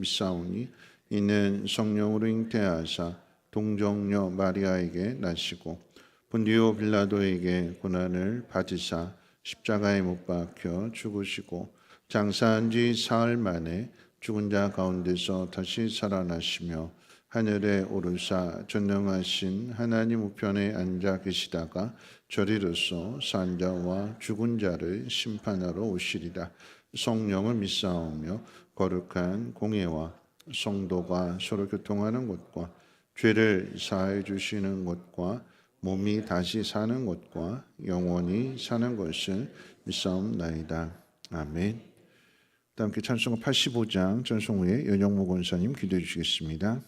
믿사오니 이는 성령으로 잉태하사 동정녀 마리아에게 나시고 본디오 빌라도에게 고난을 받으사 십자가에 못 박혀 죽으시고 장사한 지 사흘 만에 죽은 자 가운데서 다시 살아나시며 하늘에 오르사 전능하신 하나님 우편에 앉아 계시다가 저리로서 산 자와 죽은 자를 심판하러 오시리라. 성령을 믿사오며 거룩한 공예와 성도가 서로 교통하는 것과 죄를 사해 주시는 것과 몸이 다시 사는 것과 영원히 사는 것을 믿사옵나이다. 아멘. 함께 찬송가 85장 전송 후에 연영무 권사님 기도해 주시겠습니다.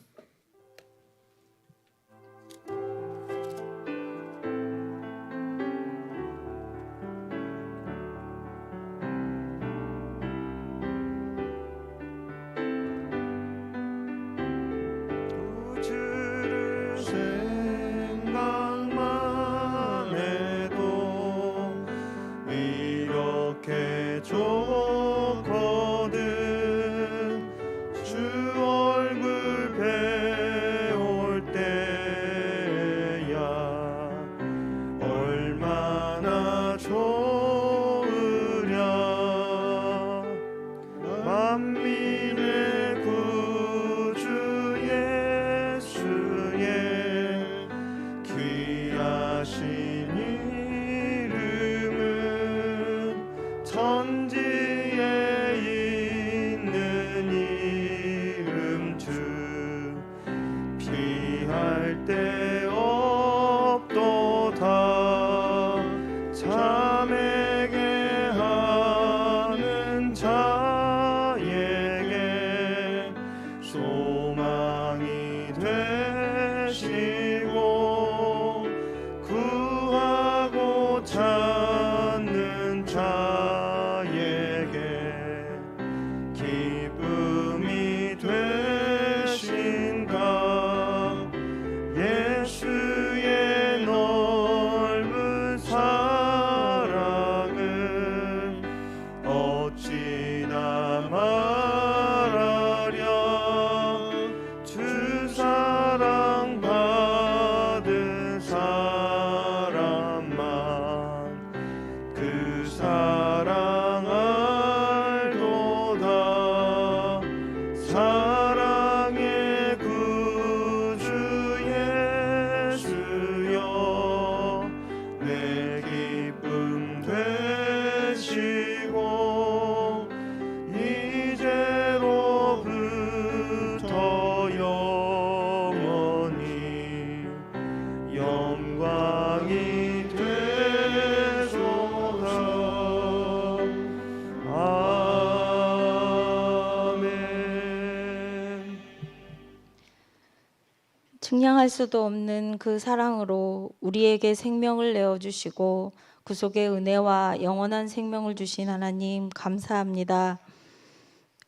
측량할 수도 없는 그 사랑으로 우리에게 생명을 내어주시고 구속의 은혜와 영원한 생명을 주신 하나님 감사합니다.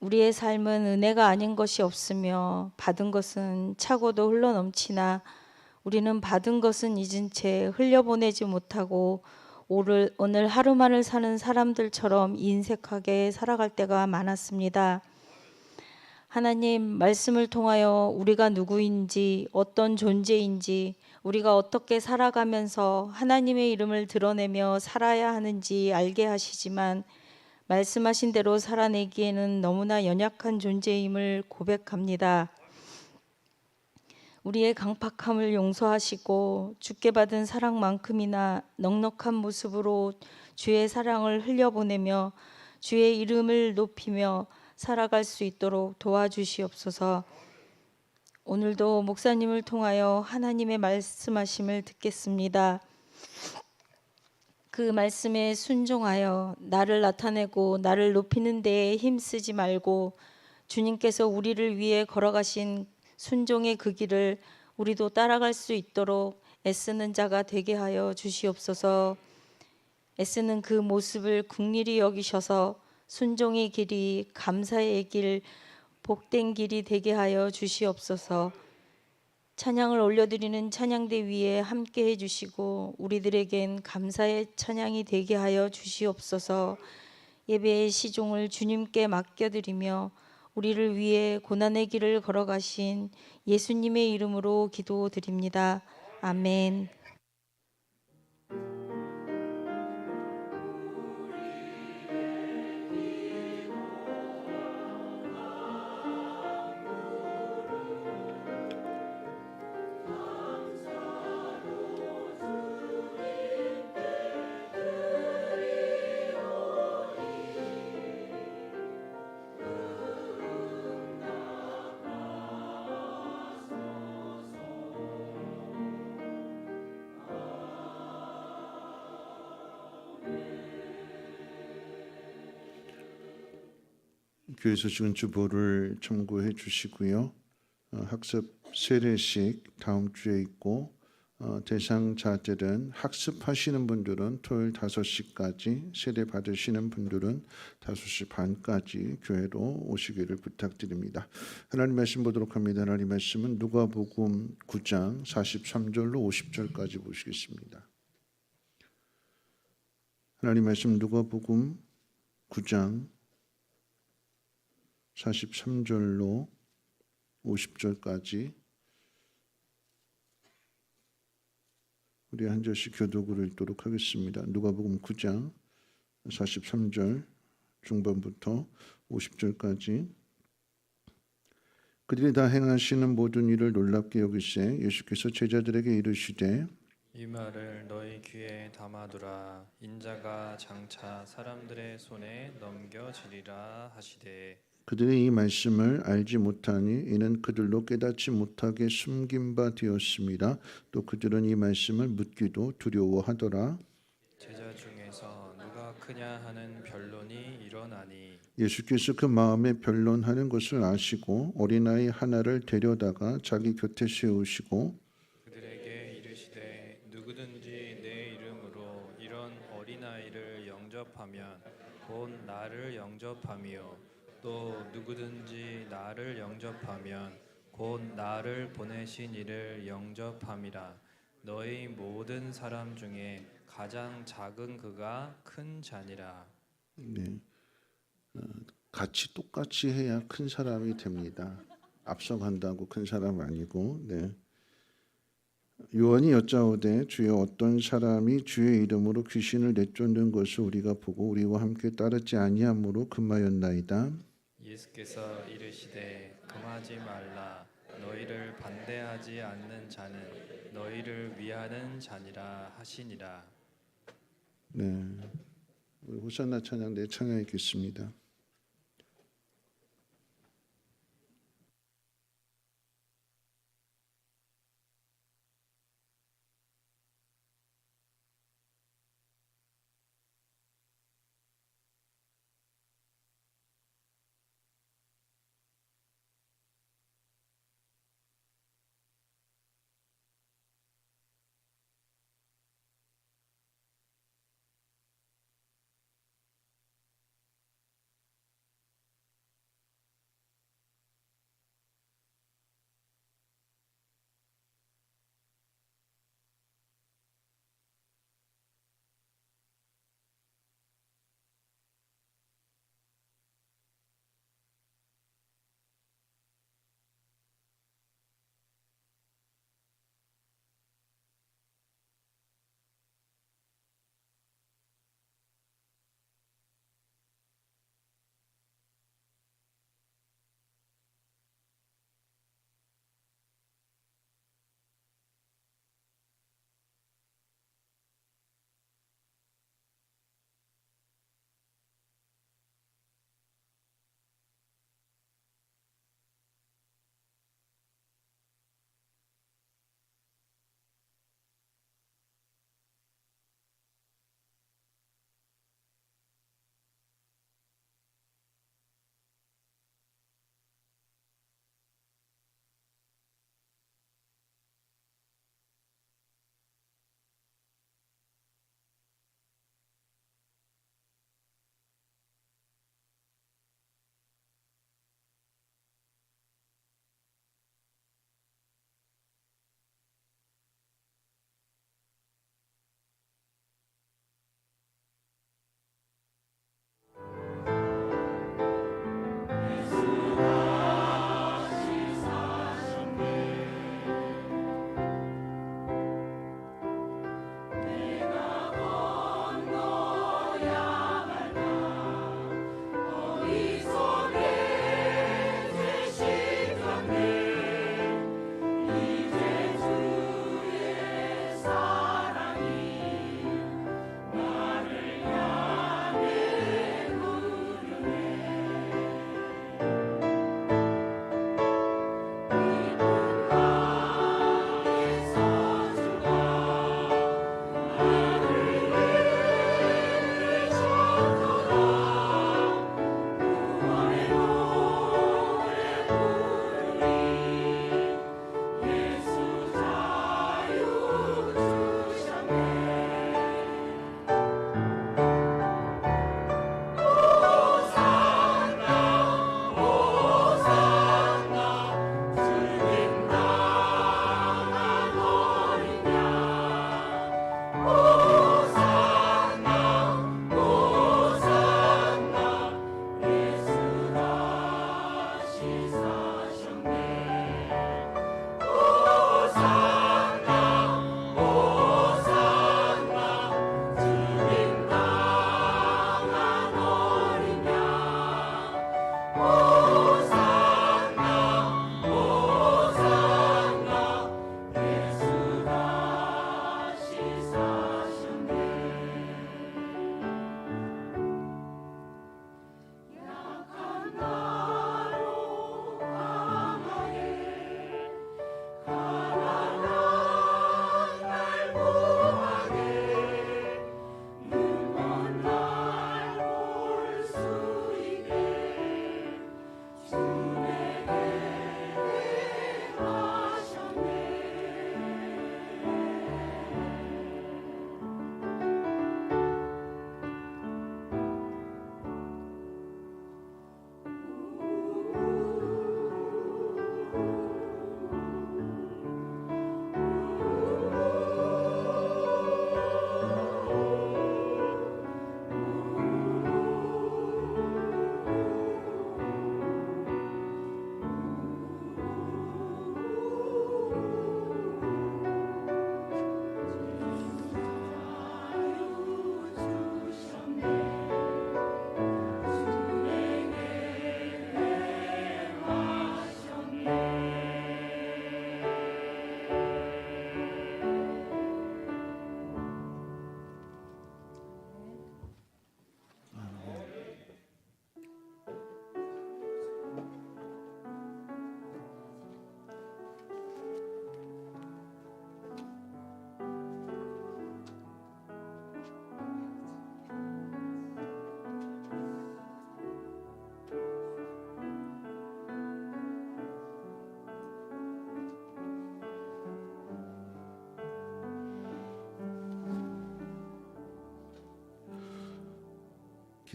우리의 삶은 은혜가 아닌 것이 없으며 받은 것은 차고도 흘러넘치나 우리는 받은 것은 잊은 채 흘려보내지 못하고 오늘 하루만을 사는 사람들처럼 인색하게 살아갈 때가 많았습니다. 하나님 말씀을 통하여 우리가 누구인지 어떤 존재인지 우리가 어떻게 살아가면서 하나님의 이름을 드러내며 살아야 하는지 알게 하시지만 말씀하신 대로 살아내기에는 너무나 연약한 존재임을 고백합니다. 우리의 강팍함을 용서하시고 주께 받은 사랑만큼이나 넉넉한 모습으로 주의 사랑을 흘려보내며 주의 이름을 높이며 살아갈 수 있도록 도와주시옵소서. 오늘도 목사님을 통하여 하나님의 말씀하심을 듣겠습니다. 그 말씀에 순종하여 나를 나타내고 나를 높이는 데에 힘쓰지 말고 주님께서 우리를 위해 걸어가신 순종의 그 길을 우리도 따라갈 수 있도록 애쓰는 자가 되게 하여 주시옵소서. 애쓰는 그 모습을 긍휼히 여기셔서 순종의 길이 감사의 길, 복된 길이 되게 하여 주시옵소서. 찬양을 올려드리는 찬양대 위에 함께 해주시고 우리들에겐 감사의 찬양이 되게 하여 주시옵소서. 예배의 시종을 주님께 맡겨드리며 우리를 위해 고난의 길을 걸어가신 예수님의 이름으로 기도드립니다. 아멘. 교회에서 지금 주보를 참고해 주시고요. 학습 세례식 다음 주에 있고 대상자들은 학습하시는 분들은 토요일 5시까지, 세례 받으시는 분들은 5시 반까지 교회로 오시기를 부탁드립니다. 하나님 말씀 보도록 합니다. 하나님 말씀은 누가복음 9장 43절로 50절까지 보시겠습니다. 하나님 말씀 누가복음 9장 43절로 50절까지 우리 한 절씩 교독으로 읽도록 하겠습니다. 누가복음 9장 43절 중반부터 50절까지. 그들이 다 행하시는 모든 일을 놀랍게 여기시되 예수께서 제자들에게 이르시되 이 말을 너희 귀에 담아두라. 인자가 장차 사람들의 손에 넘겨지리라 하시되 그들이 이 말씀을 알지 못하니 이는 그들로 깨닫지 못하게 숨긴 바 되었습니다. 또 그들은 이 말씀을 묻기도 두려워하더라. 제자 중에서 누가 크냐 하는 변론이 일어나니 예수께서 그 마음에 변론하는 것을 아시고 어린아이 하나를 데려다가 자기 곁에 세우시고 그들에게 이르시되 누구든지 내 이름으로 이런 어린아이를 영접하면 곧 나를 영접함이요 또 누구든지 나를 영접하면 곧 나를 보내신 이를 영접함이라. 너희 모든 사람 중에 가장 작은 그가 큰 자니라. 네, 같이 똑같이 해야 큰 사람이 됩니다. 앞서간다고 큰 사람 아니고. 네. 요한이 여짜오되 주여 어떤 사람이 주의 이름으로 귀신을 내쫓는 것을 우리가 보고 우리와 함께 따르지 아니하므로 금하였나이다. 예수께서 이르시되 금하지 말라. 너희를 반대하지 않는 자는 너희를 위하는 자니라 하시니라. 네, 우리 호산나 찬양 내 찬양하겠습니다.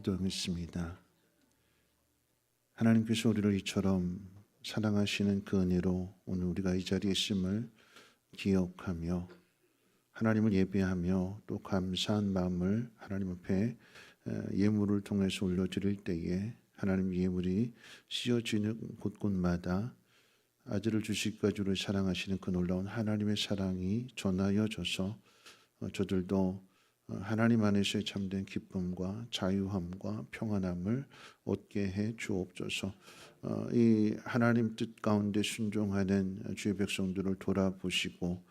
기도하겠습니다. 하나님께서 우리를 이처럼 사랑하시는 그 은혜로 오늘 우리가 이 자리에 있음을 기억하며 하나님을 예배하며 또 감사한 마음을 하나님 앞에 예물을 통해서 올려드릴 때에 하나님 예물이 씌어지는 곳곳마다 아들을 주시기까지 우리를 사랑하시는 그 놀라운 하나님의 사랑이 전하여져서 저들도 하나님 안에서의 참된 기쁨과 자유함과 평안함을 얻게 해 주옵소서. 이 하나님 뜻 가운데 순종하는 주의 백성들을 돌아보시고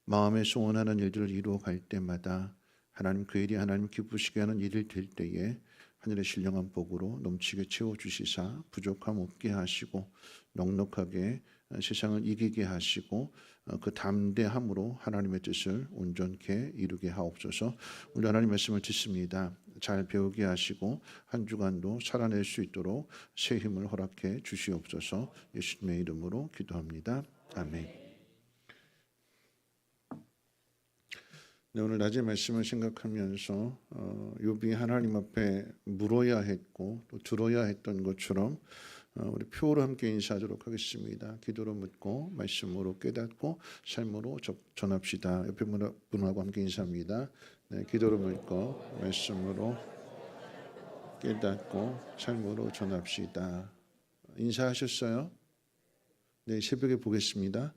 마음에 소원하는 일들을 이루어갈 때마다 하나님 그 일이 하나님 기쁘시게 하는 일이 될 때에 하늘의 신령한 복으로 넘치게 채워주시사 부족함 없게 하시고 넉넉하게 세상을 이기게 하시고 그 담대함으로 하나님의 뜻을 온전케 이루게 하옵소서. 우리 하나님 말씀을 듣습니다. 잘 배우게 하시고 한 주간도 살아낼 수 있도록 새 힘을 허락해 주시옵소서. 예수님의 이름으로 기도합니다. 아멘. 네, 오늘 낮의 말씀을 생각하면서 욥이 하나님 앞에 물어야 했고 또 들어야 했던 것처럼 우리 표로 함께 인사하도록 하겠습니다. 기도로 묻고 말씀으로 깨닫고 삶으로 전합시다. 옆에 분하고 함께 인사합니다. 네, 기도로 묻고 말씀으로 깨닫고 삶으로 전합시다. 인사하셨어요? 네, 새벽에 보겠습니다.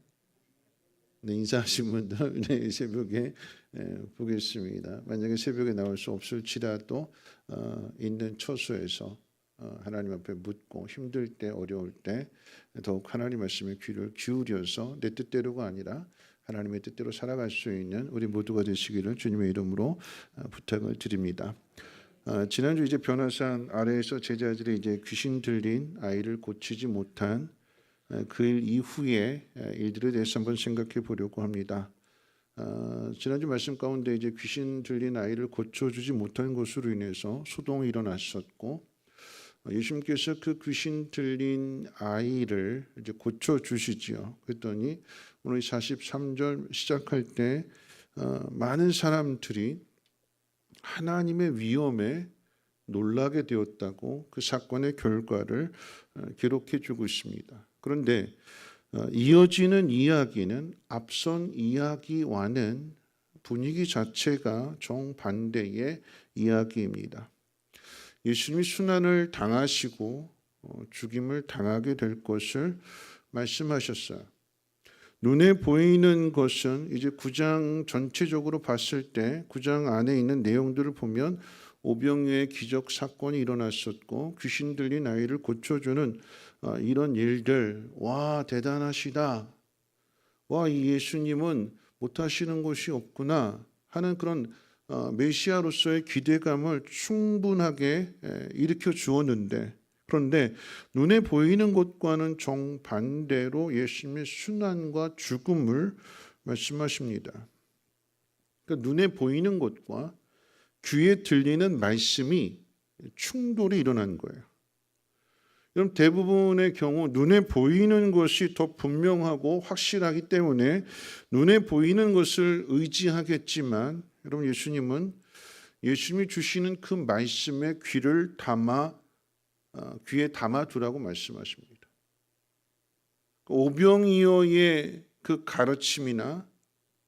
네, 인사하신 분들 네, 새벽에 보겠습니다. 만약에 새벽에 나올 수 없을지라도 있는 처소에서 하나님 앞에 묻고 힘들 때 어려울 때 더욱 하나님 말씀에 귀를 기울여서 내 뜻대로가 아니라 하나님의 뜻대로 살아갈 수 있는 우리 모두가 되시기를 주님의 이름으로 부탁을 드립니다. 지난주 이제 변화산 아래에서 제자들이 이제 귀신 들린 아이를 고치지 못한 그 일 이후의 일들에 대해서 한번 생각해 보려고 합니다. 지난주 말씀 가운데 이제 귀신 들린 아이를 고쳐주지 못한 것으로 인해서 소동이 일어났었고 예수님께서 그 귀신 들린 아이를 이제 고쳐주시지요. 그랬더니 오늘 43절 시작할 때 많은 사람들이 하나님의 위엄에 놀라게 되었다고 그 사건의 결과를 기록해 주고 있습니다. 그런데 이어지는 이야기는 앞선 이야기와는 분위기 자체가 정반대의 이야기입니다. 예수님이 순환을 당하시고 죽임을 당하게 될 것을 말씀하셨어요. 눈에 보이는 것은 이제 9장 전체적으로 봤을 때 9장 안에 있는 내용들을 보면 오병이어의 기적 사건이 일어났었고 귀신 들린 아이를 고쳐주는 이런 일들, 와 대단하시다, 와 이 예수님은 못하시는 것이 없구나 하는 그런 메시아로서의 기대감을 충분하게 일으켜 주었는데, 그런데 눈에 보이는 것과는 정반대로 예수님의 순환과 죽음을 말씀하십니다. 그러니까 눈에 보이는 것과 귀에 들리는 말씀이 충돌이 일어난 거예요. 그럼 대부분의 경우 눈에 보이는 것이 더 분명하고 확실하기 때문에 눈에 보이는 것을 의지하겠지만, 여러분 예수님이 주시는 그 말씀에 귀에 담아두라고 말씀하십니다. 오병이어의 그 가르침이나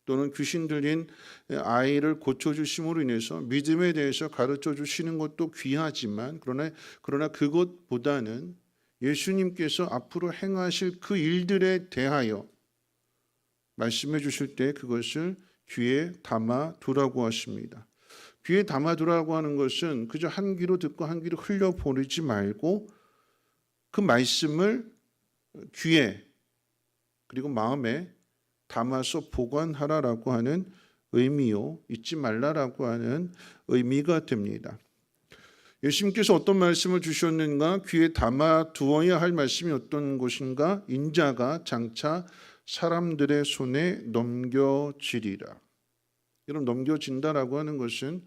또는 귀신 들린 아이를 고쳐주심으로 인해서 믿음에 대해서 가르쳐 주시는 것도 귀하지만 그러나 그것보다는 예수님께서 앞으로 행하실 그 일들에 대하여 말씀해 주실 때 그것을 귀에 담아두라고 하십니다. 귀에 담아두라고 하는 것은 그저 한 귀로 듣고 한 귀로 흘려보내지 말고 그 말씀을 귀에 그리고 마음에 담아서 보관하라라고 하는 의미요, 잊지 말라라고 하는 의미가 됩니다. 예수님께서 어떤 말씀을 주셨는가? 귀에 담아두어야 할 말씀이 어떤 것인가? 인자가 장차 사람들의 손에 넘겨지리라. 여러분, 넘겨진다라고 하는 것은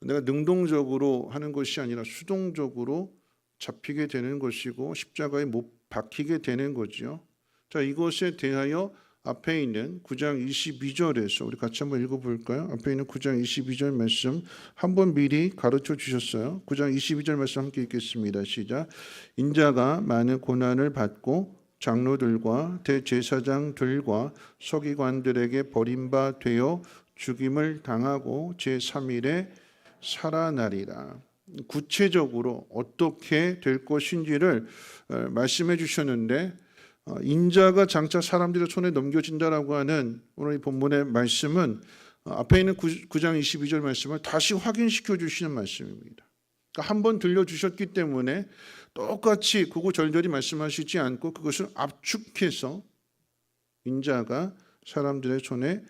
내가 능동적으로 하는 것이 아니라 수동적으로 잡히게 되는 것이고 십자가에 못 박히게 되는 거죠. 자, 이것에 대하여 앞에 있는 9장 22절에서 우리 같이 한번 읽어볼까요? 앞에 있는 9장 22절 말씀 한번 미리 가르쳐 주셨어요. 9장 22절 말씀 함께 읽겠습니다. 시작. 인자가 많은 고난을 받고 장로들과 대제사장들과 서기관들에게 버림받되어 죽임을 당하고 제3일에 살아나리라. 구체적으로 어떻게 될 것인지를 말씀해 주셨는데 인자가 장차 사람들의 손에 넘겨진다라고 하는 오늘 이 본문의 말씀은 앞에 있는 9장 22절 말씀을 다시 확인시켜 주시는 말씀입니다. 그러니까 한 번 들려주셨기 때문에 똑같이 구구절절히 말씀하시지 않고 그것을 압축해서 인자가 사람들의 손에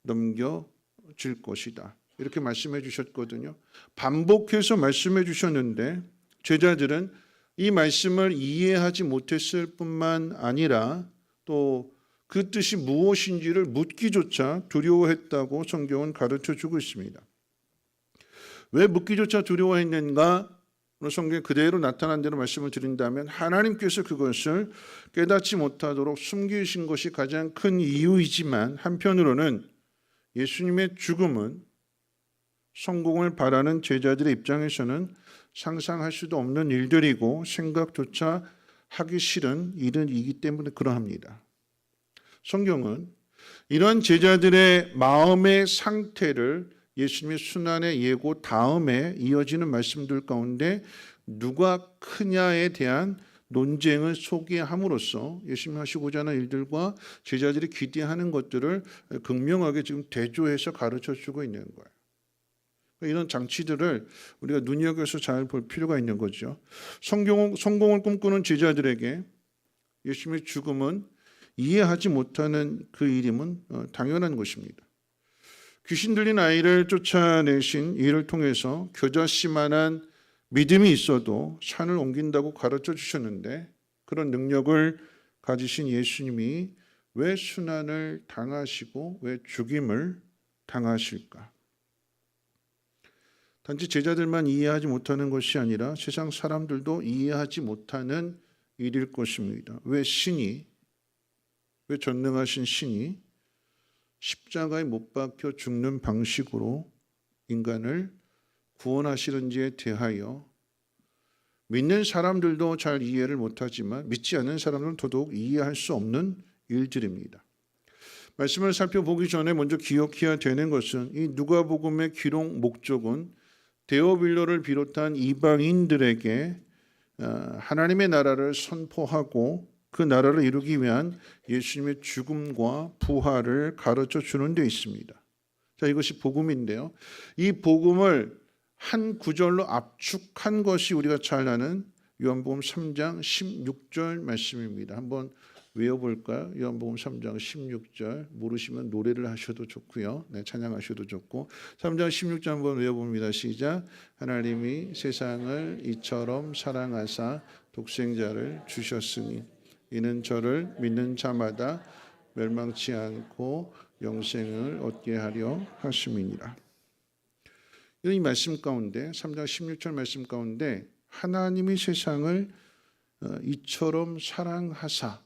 넘겨질 것이다. 이렇게 말씀해 주셨거든요. 반복해서 말씀해 주셨는데 제자들은 이 말씀을 이해하지 못했을 뿐만 아니라 또 그 뜻이 무엇인지를 묻기조차 두려워했다고 성경은 가르쳐 주고 있습니다. 왜 묻기조차 두려워했는가? 오늘 성경에 그대로 나타난 대로 말씀을 드린다면 하나님께서 그것을 깨닫지 못하도록 숨기신 것이 가장 큰 이유이지만 한편으로는 예수님의 죽음은 성공을 바라는 제자들의 입장에서는 상상할 수도 없는 일들이고 생각조차 하기 싫은 일이기 때문에 그러합니다. 성경은 이런 제자들의 마음의 상태를 예수님의 순환의 예고 다음에 이어지는 말씀들 가운데 누가 크냐에 대한 논쟁을 소개함으로써 예수님이 하시고자 하는 일들과 제자들이 기대하는 것들을 극명하게 지금 대조해서 가르쳐 주고 있는 거예요. 이런 장치들을 우리가 눈여겨서 잘 볼 필요가 있는 거죠. 성공을 꿈꾸는 제자들에게 예수님의 죽음은 이해하지 못하는 그 일임은 당연한 것입니다. 귀신 들린 아이를 쫓아내신 이를 통해서 겨자씨만한 믿음이 있어도 산을 옮긴다고 가르쳐 주셨는데 그런 능력을 가지신 예수님이 왜 순환을 당하시고 왜 죽임을 당하실까? 단지 제자들만 이해하지 못하는 것이 아니라 세상 사람들도 이해하지 못하는 일일 것입니다. 왜 전능하신 신이 십자가에 못 박혀 죽는 방식으로 인간을 구원하시는지에 대하여 믿는 사람들도 잘 이해를 못하지만 믿지 않는 사람들은 더더욱 이해할 수 없는 일들입니다. 말씀을 살펴보기 전에 먼저 기억해야 되는 것은 이 누가복음의 기록 목적은 데오빌로를 비롯한 이방인들에게 하나님의 나라를 선포하고 그 나라를 이루기 위한 예수님의 죽음과 부활을 가르쳐 주는 데 있습니다. 자, 이것이 복음인데요. 이 복음을 한 구절로 압축한 것이 우리가 잘 아는 요한복음 3장 16절 말씀입니다. 한번 외워볼까요? 요한복음 3장 16절 모르시면 노래를 하셔도 좋고요. 네, 찬양하셔도 좋고 3장 16절 한번 외워봅니다. 시작. 하나님이 세상을 이처럼 사랑하사 독생자를 주셨으니 이는 저를 믿는 자마다 멸망치 않고 영생을 얻게 하려 하심이니라. 이 말씀 가운데 3장 16절 말씀 가운데 하나님이 세상을 이처럼 사랑하사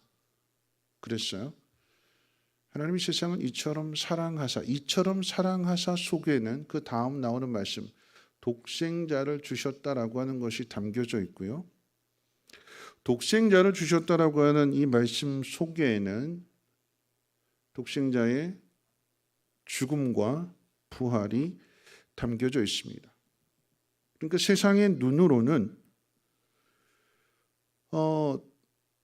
그랬어요. 하나님이 세상을 이처럼 사랑하사 속에는 그 다음 나오는 말씀 독생자를 주셨다라고 하는 것이 담겨져 있고요. 독생자를 주셨다라고 하는 이 말씀 속에는 독생자의 죽음과 부활이 담겨져 있습니다. 그러니까 세상의 눈으로는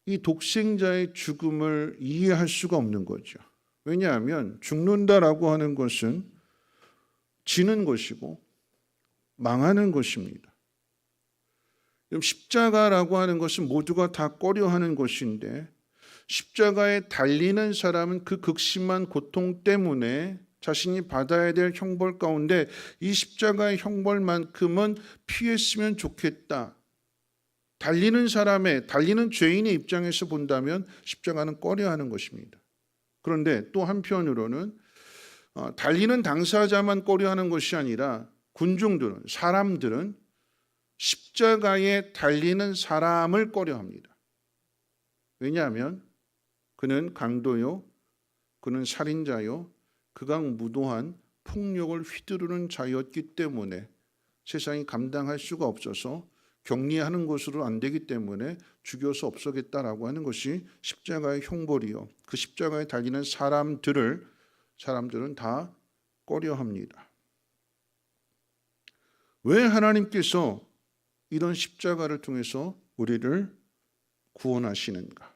이 독생자의 죽음을 이해할 수가 없는 거죠. 왜냐하면 죽는다라고 하는 것은 지는 것이고 망하는 것입니다. 십자가라고 하는 것은 모두가 다 꺼려하는 것인데 십자가에 달리는 사람은 그 극심한 고통 때문에 자신이 받아야 될 형벌 가운데 이 십자가의 형벌만큼은 피했으면 좋겠다. 달리는 죄인의 입장에서 본다면 십자가는 꺼려하는 것입니다. 그런데 또 한편으로는 달리는 당사자만 꺼려하는 것이 아니라 사람들은 십자가에 달리는 사람을 꺼려합니다. 왜냐하면 그는 강도요 그는 살인자요 극악무도한 폭력을 휘두르는 자였기 때문에 세상이 감당할 수가 없어서 격리하는 것으로 안 되기 때문에 죽여서 없애겠다라고 하는 것이 십자가의 형벌이요. 그 십자가에 달리는 사람들은 다 꺼려합니다. 왜 하나님께서 이런 십자가를 통해서 우리를 구원하시는가?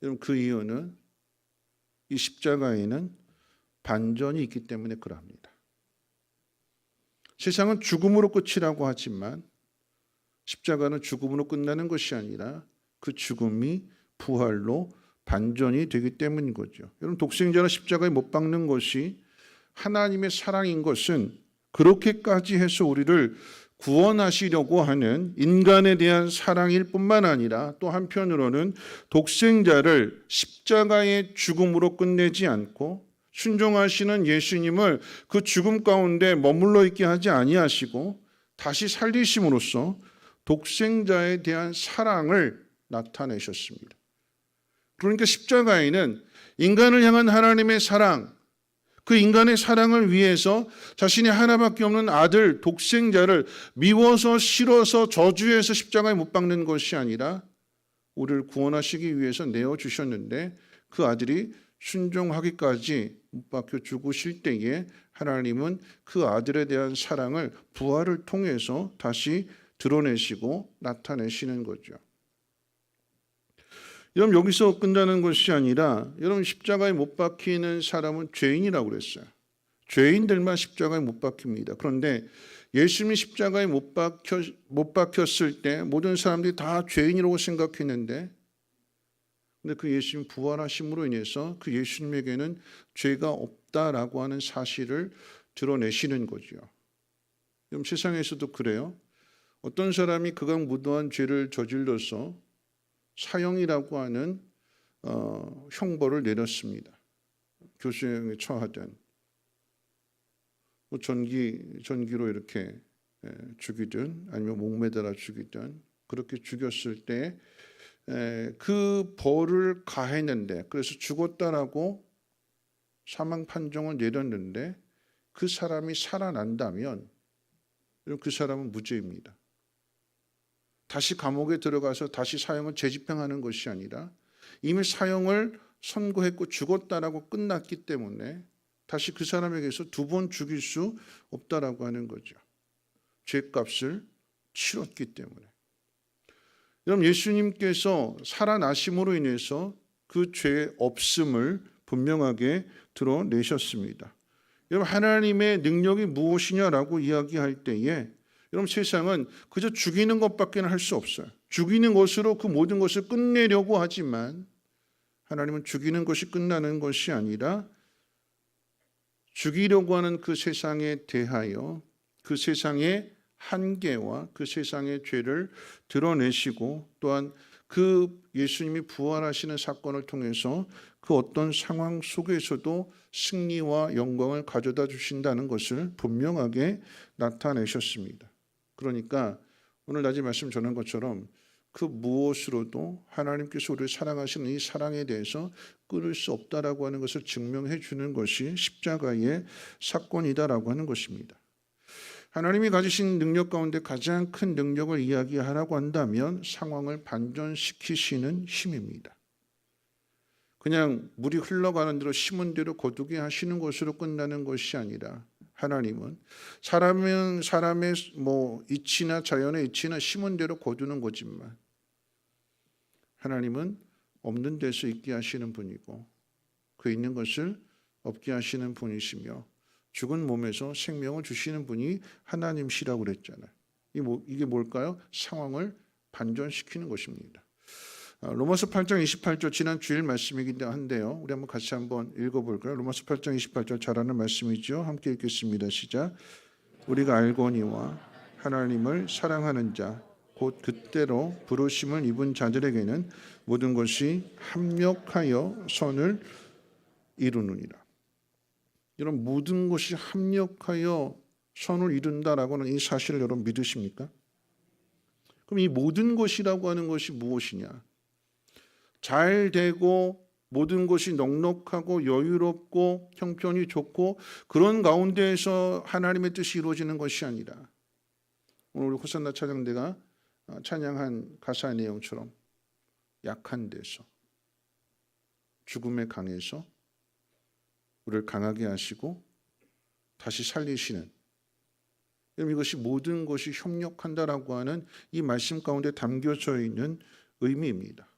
여러분, 그 이유는 이 십자가에는 반전이 있기 때문에 그럽니다. 세상은 죽음으로 끝이라고 하지만 십자가는 죽음으로 끝나는 것이 아니라 그 죽음이 부활로 반전이 되기 때문인 거죠. 여러분, 독생자를 십자가에 못 박는 것이 하나님의 사랑인 것은 그렇게까지 해서 우리를 구원하시려고 하는 인간에 대한 사랑일 뿐만 아니라 또 한편으로는 독생자를 십자가의 죽음으로 끝내지 않고 순종하시는 예수님을 그 죽음 가운데 머물러 있게 하지 아니하시고 다시 살리심으로써 독생자에 대한 사랑을 나타내셨습니다. 그러니까 십자가에는 인간을 향한 하나님의 사랑, 그 인간의 사랑을 위해서 자신의 하나밖에 없는 아들 독생자를 미워서 싫어서 저주해서 십자가에 못 박는 것이 아니라 우리를 구원하시기 위해서 내어주셨는데 그 아들이 순종하기까지 못 박혀 죽으실 때에 하나님은 그 아들에 대한 사랑을 부활을 통해서 다시 드러내시고 나타내시는 거죠. 여러분, 여기서 끝나는 것이 아니라 여러분, 십자가에 못 박히는 사람은 죄인이라고 그랬어요. 죄인들만 십자가에 못 박힙니다. 그런데 예수님이 십자가에 못 박혔을 때 모든 사람들이 다 죄인이라고 생각했는데 근데 그 예수님 부활하심으로 인해서 그 예수님에게는 죄가 없다라고 하는 사실을 드러내시는 거죠. 여러분, 세상에서도 그래요. 어떤 사람이 극악무도한 죄를 저질러서 사형이라고 하는 형벌을 내렸습니다. 교수형에 처하든 전기로 이렇게 죽이든 아니면 목매달아 죽이든 그렇게 죽였을 때 그 벌을 가했는데 그래서 죽었다라고 사망 판정을 내렸는데 그 사람이 살아난다면 그 사람은 무죄입니다. 다시 감옥에 들어가서 다시 사형을 재집행하는 것이 아니라 이미 사형을 선고했고 죽었다라고 끝났기 때문에 다시 그 사람에게서 두 번 죽일 수 없다라고 하는 거죠. 죄값을 치렀기 때문에. 여러분, 예수님께서 살아나심으로 인해서 그 죄의 없음을 분명하게 드러내셨습니다. 여러분, 하나님의 능력이 무엇이냐라고 이야기할 때에 여러분, 세상은 그저 죽이는 것밖에 할 수 없어요. 죽이는 것으로 그 모든 것을 끝내려고 하지만 하나님은 죽이는 것이 끝나는 것이 아니라 죽이려고 하는 그 세상에 대하여 그 세상의 한계와 그 세상의 죄를 드러내시고 또한 그 예수님이 부활하시는 사건을 통해서 그 어떤 상황 속에서도 승리와 영광을 가져다 주신다는 것을 분명하게 나타내셨습니다. 그러니까 오늘 낮에 말씀 전한 것처럼 그 무엇으로도 하나님께서 우리를 사랑하시는 이 사랑에 대해서 끊을 수 없다라고 하는 것을 증명해 주는 것이 십자가의 사건이다라고 하는 것입니다. 하나님이 가지신 능력 가운데 가장 큰 능력을 이야기하라고 한다면 상황을 반전시키시는 힘입니다. 그냥 물이 흘러가는 대로 심은 대로 거두게 하시는 것으로 끝나는 것이 아니라 하나님은 사람의 이치나 자연의 이치나 심은 대로 거두는 거지만 하나님은 없는 데서 있게 하시는 분이고 그 있는 것을 없게 하시는 분이시며 죽은 몸에서 생명을 주시는 분이 하나님이시라고 그랬잖아요. 이게 뭘까요? 상황을 반전시키는 것입니다. 로마서 8장 28절 지난 주일 말씀이긴 한데요. 우리 한번 같이 한번 읽어볼까요? 로마서 8장 28절 잘 아는 말씀이죠. 함께 읽겠습니다. 시작. 우리가 알거니와 하나님을 사랑하는 자 곧 그때로 부르심을 입은 자들에게는 모든 것이 합력하여 선을 이루느니라. 여러분, 모든 것이 합력하여 선을 이룬다라고는 이 사실을 여러분 믿으십니까? 그럼 이 모든 것이라고 하는 것이 무엇이냐? 잘 되고 모든 것이 넉넉하고 여유롭고 형편이 좋고 그런 가운데에서 하나님의 뜻이 이루어지는 것이 아니라 오늘 우리 호산나 찬양대가 찬양한 가사의 내용처럼 약한 데서 죽음에 강해서 우리를 강하게 하시고 다시 살리시는, 여러분 이것이 모든 것이 협력한다라고 하는 이 말씀 가운데 담겨져 있는 의미입니다.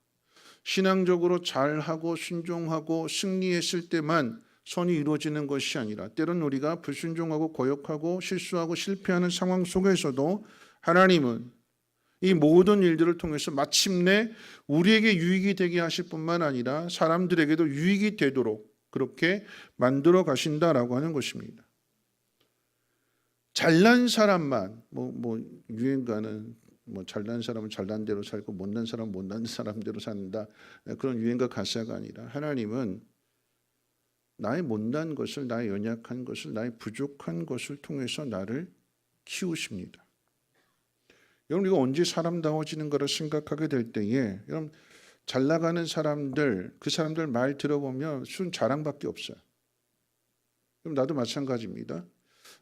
신앙적으로 잘하고 순종하고 승리했을 때만 선이 이루어지는 것이 아니라 때로는 우리가 불순종하고 거역하고 실수하고 실패하는 상황 속에서도 하나님은 이 모든 일들을 통해서 마침내 우리에게 유익이 되게 하실 뿐만 아니라 사람들에게도 유익이 되도록 그렇게 만들어 가신다라고 하는 것입니다. 잘난 사람만 유행가는 잘난 사람은 잘난 대로 살고 못난 사람은 못난 사람대로 산다, 그런 유행가 가사가 아니라 하나님은 나의 못난 것을, 나의 연약한 것을, 나의 부족한 것을 통해서 나를 키우십니다. 여러분 이거 언제 사람다워지는가를 생각하게 될 때에 여러분 잘 나가는 사람들, 그 사람들 말 들어보면 순 자랑밖에 없어요. 그럼 나도 마찬가지입니다.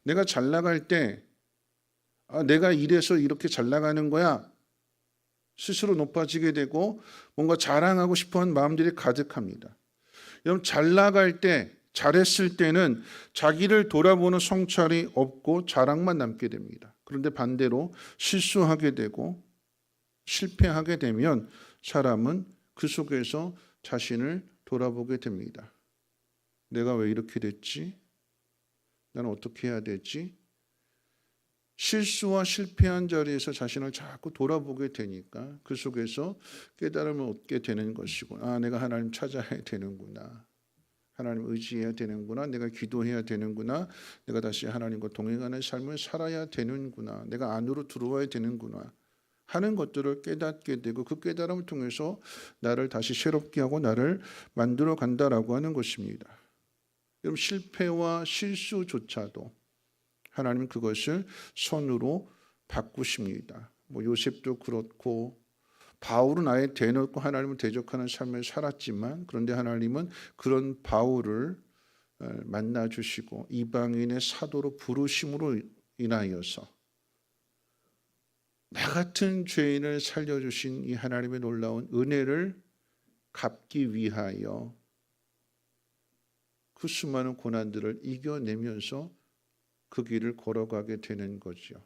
내가 잘 나갈 때 내가 이래서 이렇게 잘 나가는 거야 스스로 높아지게 되고 뭔가 자랑하고 싶어하는 마음들이 가득합니다. 여러분 잘 나갈 때, 잘했을 때는 자기를 돌아보는 성찰이 없고 자랑만 남게 됩니다. 그런데 반대로 실수하게 되고 실패하게 되면 사람은 그 속에서 자신을 돌아보게 됩니다. 내가 왜 이렇게 됐지? 나는 어떻게 해야 되지? 실수와 실패한 자리에서 자신을 자꾸 돌아보게 되니까 그 속에서 깨달음을 얻게 되는 것이고, 내가 하나님 찾아야 되는구나, 하나님 의지해야 되는구나, 내가 기도해야 되는구나, 내가 다시 하나님과 동행하는 삶을 살아야 되는구나, 내가 안으로 들어와야 되는구나 하는 것들을 깨닫게 되고 그 깨달음을 통해서 나를 다시 새롭게 하고 나를 만들어 간다라고 하는 것입니다. 여러분 실패와 실수조차도 하나님은 그것을 선으로 바꾸십니다. 요셉도 그렇고 바울은 아예 대놓고 하나님을 대적하는 삶을 살았지만 그런데 하나님은 그런 바울을 만나주시고 이방인의 사도로 부르심으로 인하여서 나 같은 죄인을 살려주신 이 하나님의 놀라운 은혜를 갚기 위하여 그 수많은 고난들을 이겨내면서 그 길을 걸어가게 되는 거죠.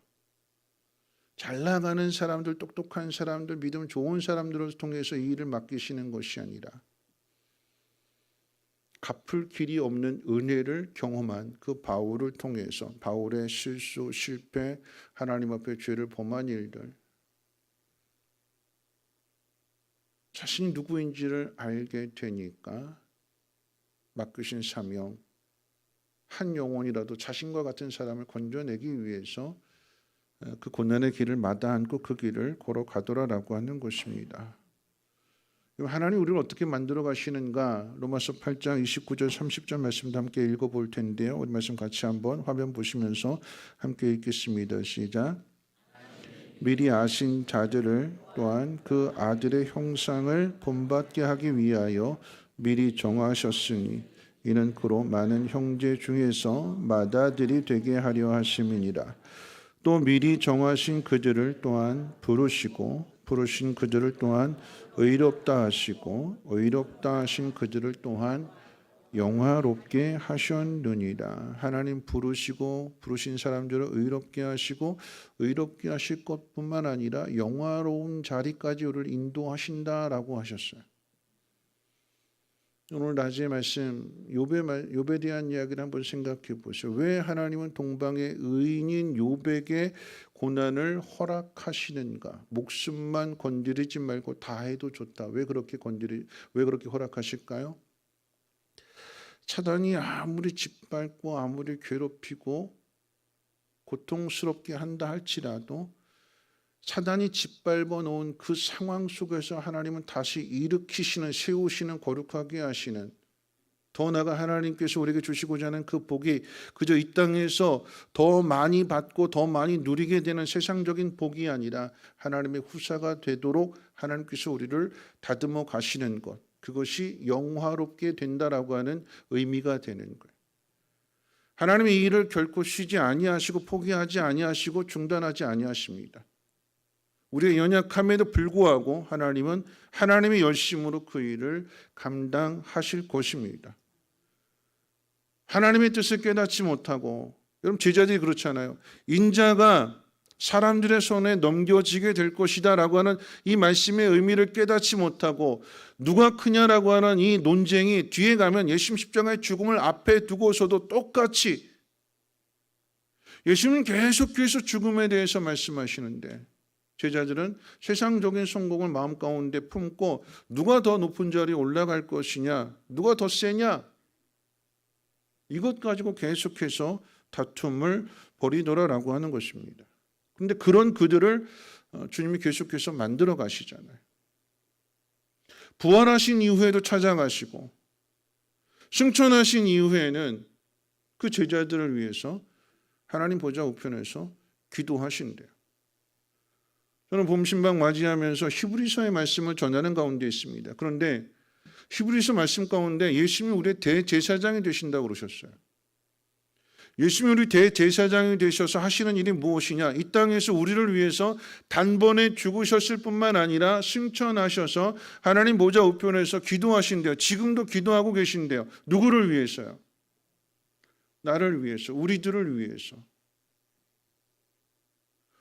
잘 나가는 사람들, 똑똑한 사람들, 믿음 좋은 사람들을 통해서 이 일을 맡기시는 것이 아니라 갚을 길이 없는 은혜를 경험한 그 바울을 통해서 바울의 실수, 실패, 하나님 앞에 죄를 범한 일들, 자신이 누구인지를 알게 되니까 맡기신 사명, 한 영혼이라도 자신과 같은 사람을 건져내기 위해서 그 고난의 길을 마다않고 그 길을 걸어가더라라고 하는 것입니다. 하나님 우리를 어떻게 만들어 가시는가? 로마서 8장 29절 30절 말씀도 함께 읽어볼 텐데요. 우리 말씀 같이 한번 화면 보시면서 함께 읽겠습니다. 시작. 미리 아신 자들을 또한 그 아들의 형상을 본받게 하기 위하여 미리 정하셨으니 이는 그로 많은 형제 중에서 맏아들이 되게 하려 하심이니라. 또 미리 정하신 그들을 또한 부르시고 부르신 그들을 또한 의롭다 하시고 의롭다 하신 그들을 또한 영화롭게 하셨느니라. 하나님 부르시고 부르신 사람들을 의롭게 하시고 의롭게 하실 것뿐만 아니라 영화로운 자리까지 우리를 인도하신다라고 하셨어요. 오늘 낮의 말씀 욥에 대한 이야기를 한번 생각해 보세요. 왜 하나님은 동방의 의인인 욥에게 고난을 허락하시는가? 목숨만 건드리지 말고 다 해도 좋다. 왜 그렇게 허락하실까요? 사단이 아무리 짓밟고 아무리 괴롭히고 고통스럽게 한다 할지라도 사단이 짓밟아 놓은 그 상황 속에서 하나님은 다시 일으키시는, 세우시는, 거룩하게 하시는, 더 나아가 하나님께서 우리에게 주시고자 하는 그 복이 그저 이 땅에서 더 많이 받고 더 많이 누리게 되는 세상적인 복이 아니라 하나님의 후사가 되도록 하나님께서 우리를 다듬어 가시는 것, 그것이 영화롭게 된다라고 하는 의미가 되는 거예요. 하나님의 이 일을 결코 쉬지 아니하시고 포기하지 아니하시고 중단하지 아니하십니다. 우리의 연약함에도 불구하고 하나님은 하나님의 열심으로 그 일을 감당하실 것입니다. 하나님의 뜻을 깨닫지 못하고, 여러분 제자들이 그렇잖아요. 인자가 사람들의 손에 넘겨지게 될 것이다 라고 하는 이 말씀의 의미를 깨닫지 못하고 누가 크냐라고 하는 이 논쟁이 뒤에 가면 예수님 십자가의 죽음을 앞에 두고서도 똑같이 예수님은 계속해서 죽음에 대해서 말씀하시는데 제자들은 세상적인 성공을 마음 가운데 품고 누가 더 높은 자리에 올라갈 것이냐, 누가 더 세냐, 이것 가지고 계속해서 다툼을 벌이더라라고 하는 것입니다. 그런데 그런 그들을 주님이 계속해서 만들어 가시잖아요. 부활하신 이후에도 찾아가시고 승천하신 이후에는 그 제자들을 위해서 하나님 보좌 우편에서 기도하신대요. 저는 봄신방 맞이하면서 히브리서의 말씀을 전하는 가운데 있습니다. 그런데 히브리서 말씀 가운데 예수님이 우리의 대제사장이 되신다고 그러셨어요. 예수님이 우리 대제사장이 되셔서 하시는 일이 무엇이냐? 이 땅에서 우리를 위해서 단번에 죽으셨을 뿐만 아니라 승천하셔서 하나님 보좌 우편에서 기도하신대요. 지금도 기도하고 계신대요. 누구를 위해서요? 나를 위해서, 우리들을 위해서.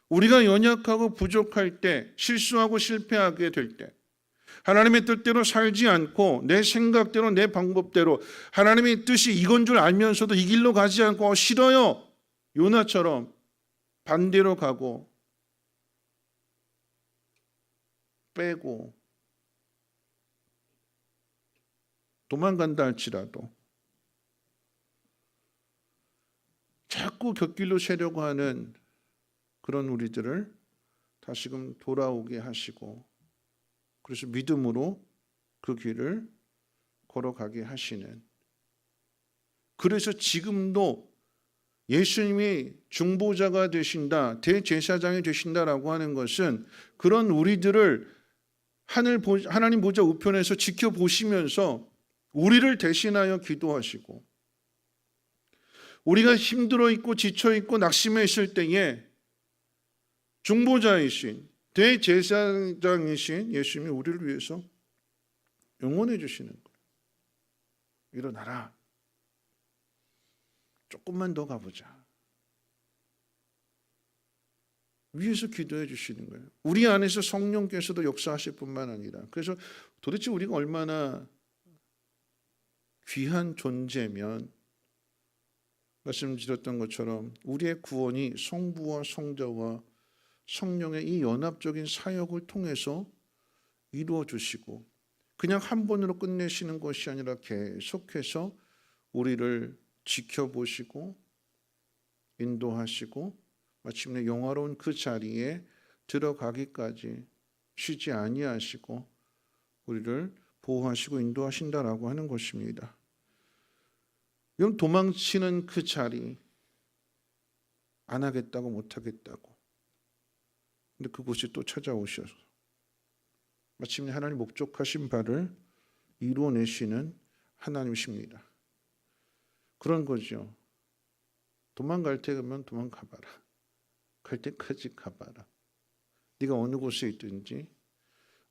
우리가 연약하고 부족할 때, 실수하고 실패하게 될 때, 하나님의 뜻대로 살지 않고 내 생각대로 내 방법대로 하나님의 뜻이 이건 줄 알면서도 이 길로 가지 않고 싫어요. 요나처럼 반대로 가고 빼고 도망간다 할지라도 자꾸 곁길로 새려고 하는 그런 우리들을 다시금 돌아오게 하시고 그래서 믿음으로 그 길을 걸어가게 하시는, 그래서 지금도 예수님이 중보자가 되신다, 대제사장이 되신다라고 하는 것은 그런 우리들을 하나님 보좌 우편에서 지켜보시면서 우리를 대신하여 기도하시고 우리가 힘들어 있고 지쳐 있고 낙심해 있을 때에 중보자이신 대제사장이신 예수님이 우리를 위해서 응원해 주시는 거예요. 일어나라. 조금만 더 가보자. 위에서 기도해 주시는 거예요. 우리 안에서 성령께서도 역사하실 뿐만 아니라, 그래서 도대체 우리가 얼마나 귀한 존재면, 말씀드렸던 것처럼 우리의 구원이 성부와 성자와 성령의 이 연합적인 사역을 통해서 이루어 주시고 그냥 한 번으로 끝내시는 것이 아니라 계속해서 우리를 지켜보시고 인도하시고 마침내 영화로운 그 자리에 들어가기까지 쉬지 아니하시고 우리를 보호하시고 인도하신다라고 하는 것입니다. 이건 도망치는 그 자리, 안 하겠다고 못 하겠다고, 근데 그곳이 또 찾아오셔서 마침내 하나님 목적하신 바를 이루어내시는 하나님이십니다. 그런 거죠. 도망갈 때면 도망가봐라. 갈 때까지 가봐라. 네가 어느 곳에 있든지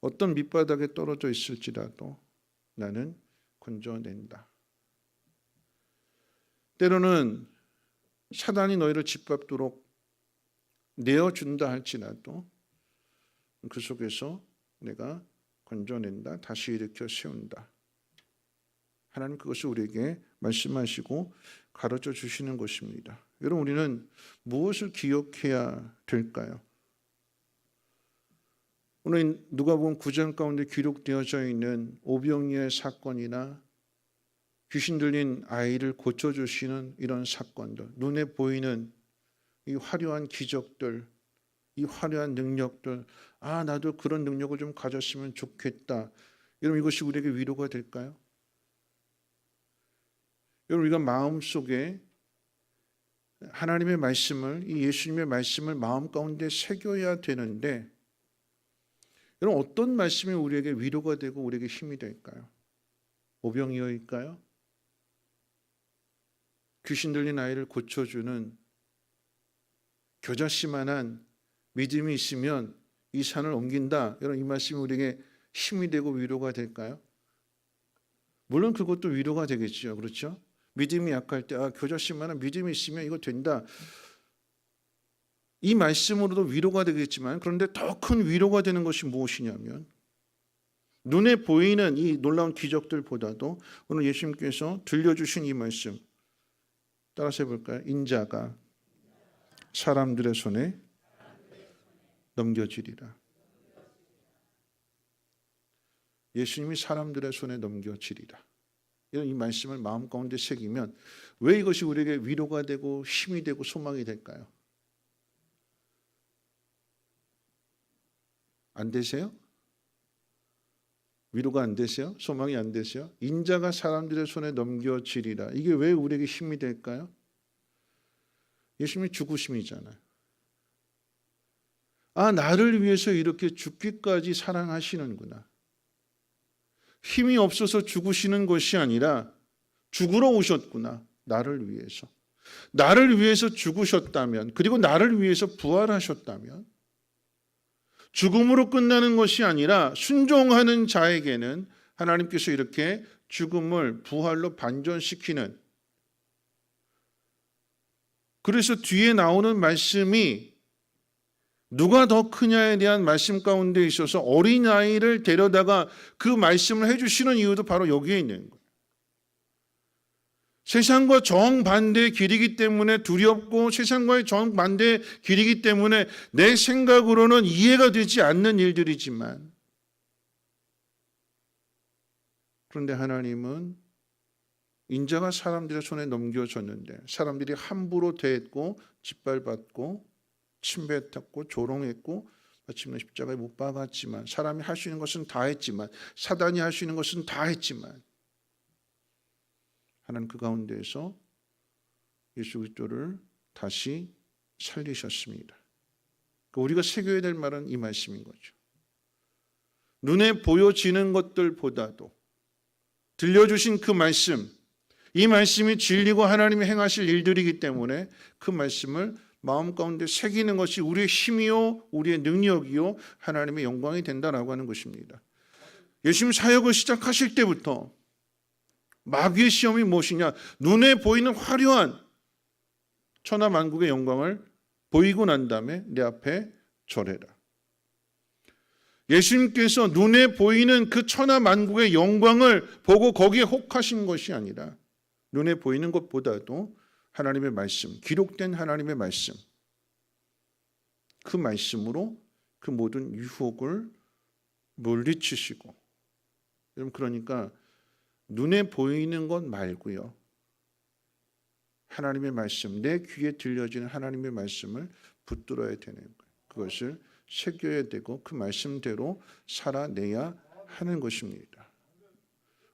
어떤 밑바닥에 떨어져 있을지라도 나는 건져낸다. 때로는 사단이 너희를 짓밟도록 내어준다 할지라도 그 속에서 내가 건져낸다, 다시 일으켜 세운다. 하나님 그것을 우리에게 말씀하시고 가르쳐 주시는 것입니다. 여러분, 우리는 무엇을 기억해야 될까요? 오늘 누가복음 9장 가운데 기록되어져 있는 오병이의 사건이나 귀신 들린 아이를 고쳐주시는 이런 사건들, 눈에 보이는 이 화려한 기적들, 이 화려한 능력들, 나도 그런 능력을 좀 가졌으면 좋겠다. 여러분, 이것이 우리에게 위로가 될까요? 여러분, 우리가 마음속에 하나님의 말씀을, 이 예수님의 말씀을 마음 가운데 새겨야 되는데, 여러분, 어떤 말씀이 우리에게 위로가 되고 우리에게 힘이 될까요? 오병이어일까요? 귀신 들린 아이를 고쳐주는 겨자씨만한 믿음이 있으면 이 산을 옮긴다. 여러분, 이 말씀이 우리에게 힘이 되고 위로가 될까요? 물론 그것도 위로가 되겠죠. 그렇죠? 믿음이 약할 때 겨자씨만한 믿음이 있으면 이거 된다. 이 말씀으로도 위로가 되겠지만, 그런데 더 큰 위로가 되는 것이 무엇이냐면, 눈에 보이는 이 놀라운 기적들보다도 오늘 예수님께서 들려주신 이 말씀 따라서 해볼까요? 인자가 사람들의 손에 넘겨지리라. 예수님이 사람들의 손에 넘겨지리라. 이런 이 말씀을 마음 가운데 새기면 왜 이것이 우리에게 위로가 되고 힘이 되고 소망이 될까요? 안 되세요? 위로가 안 되세요? 소망이 안 되세요? 인자가 사람들의 손에 넘겨지리라. 이게 왜 우리에게 힘이 될까요? 예수님이 죽으심이잖아요. 나를 위해서 이렇게 죽기까지 사랑하시는구나. 힘이 없어서 죽으시는 것이 아니라 죽으러 오셨구나. 나를 위해서. 나를 위해서 죽으셨다면, 그리고 나를 위해서 부활하셨다면, 죽음으로 끝나는 것이 아니라 순종하는 자에게는 하나님께서 이렇게 죽음을 부활로 반전시키는, 그래서 뒤에 나오는 말씀이 누가 더 크냐에 대한 말씀 가운데 있어서 어린아이를 데려다가 그 말씀을 해주시는 이유도 바로 여기에 있는 거예요. 세상과 정반대의 길이기 때문에 두렵고, 세상과의 정반대의 길이기 때문에 내 생각으로는 이해가 되지 않는 일들이지만, 그런데 하나님은 인자가 사람들의 손에 넘겨졌는데 사람들이 함부로 대했고 짓밟았고 침뱉었고 조롱했고 마침내 십자가에 못 박았지만, 사람이 할 수 있는 것은 다 했지만, 사단이 할 수 있는 것은 다 했지만, 하나님 그 가운데에서 예수 그리스도를 다시 살리셨습니다. 우리가 새겨야 될 말은 이 말씀인 거죠. 눈에 보여지는 것들보다도 들려주신 그 말씀, 이 말씀이 진리고 하나님이 행하실 일들이기 때문에 그 말씀을 마음 가운데 새기는 것이 우리의 힘이요, 우리의 능력이요, 하나님의 영광이 된다라고 하는 것입니다. 예수님 사역을 시작하실 때부터 마귀의 시험이 무엇이냐? 눈에 보이는 화려한 천하만국의 영광을 보이고 난 다음에 내 앞에 절해라. 예수님께서 눈에 보이는 그 천하만국의 영광을 보고 거기에 혹하신 것이 아니라 눈에 보이는 것보다도 하나님의 말씀, 기록된 하나님의 말씀, 그 말씀으로 그 모든 유혹을 물리치시고, 여러분, 그러니까 눈에 보이는 것 말고요, 하나님의 말씀, 내 귀에 들려지는 하나님의 말씀을 붙들어야 되는 거예요. 그것을 새겨야 되고 그 말씀대로 살아내야 하는 것입니다.